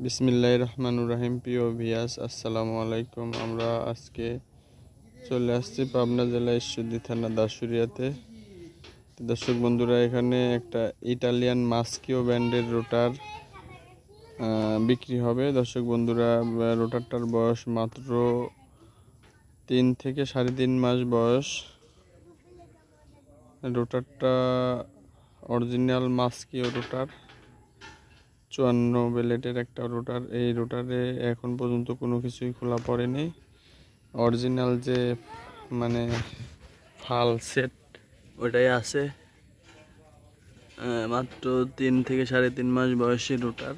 বিসমিল্লাহির রহমানির রহিম। প্রিয় ভিউয়ার্স, আসসালামু আলাইকুম। আমরা আজকে চলে আসছি পাবনা জেলা ঈশ্বরদী থানা দাসুরিয়াতে। দর্শক বন্ধুরা, এখানে একটা ইটালিয়ান মাস্কিও ব্র্যান্ডের রোটার বিক্রি হবে। দর্শক বন্ধুরা, রোটারটার বয়স মাত্র 3 থেকে 3.5 মাস বয়স। রোটারটা অরিজিনাল মাস্কিও রোটার, 54 ব্লেডের একটা রোটার। এই রোটারে এখন পর্যন্ত কোনো কিছুই খোলা পড়েনি। অরিজিনাল যে ফাল সেট ওটাই আছে। মাত্র 3 থেকে 3.5 মাস বয়সী রোটার।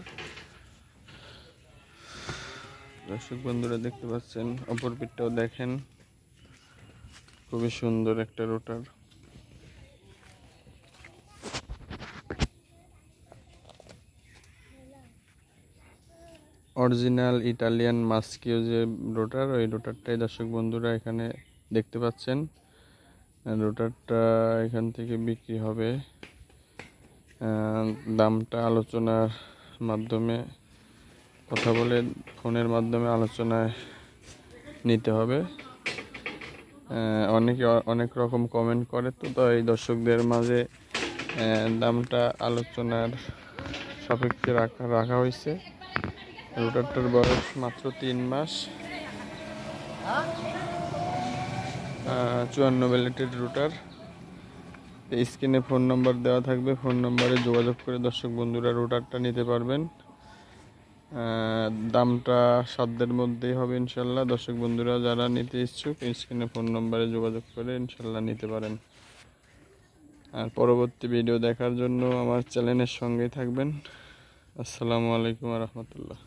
দর্শক বন্ধুরা দেখতে পাচ্ছেন, অপর পিঠটাও দেখেন, খুবই সুন্দর একটা রোটার। অরিজিনাল ইটালিয়ান মাস্কিও যে রোটার, ওই রোটারটাই দর্শক বন্ধুরা এখানে দেখতে পাচ্ছেন। রোটারটা এখান থেকে বিক্রি হবে। দামটা আলোচনার মাধ্যমে কথা বলে ফোনের মাধ্যমে আলোচনায় নিতে হবে। অনেকে অনেক রকম কমেন্ট করে, তো এই দর্শকদের মাঝে দামটা আলোচনার সাপেক্ষে রাখা হয়েছে। রোটারটার বয়স মাত্র 3 মাস। 54 ব্লেডের রোটার। স্ক্রিনে ফোন নম্বর দেওয়া থাকবে, ফোন নম্বরে যোগাযোগ করে দর্শক বন্ধুরা রোটারটা নিতে পারবেন। দামটা সাধ্যের মধ্যেই হবে ইনশাল্লাহ। দর্শক বন্ধুরা যারা নিতে ইচ্ছুক, স্ক্রিনে ফোন নম্বরে যোগাযোগ করে ইনশাল্লাহ নিতে পারেন। আর পরবর্তী ভিডিও দেখার জন্য আমার চ্যানেলের সঙ্গেই থাকবেন। আসসালামু আলাইকুম ওয়া রাহমাতুল্লাহ।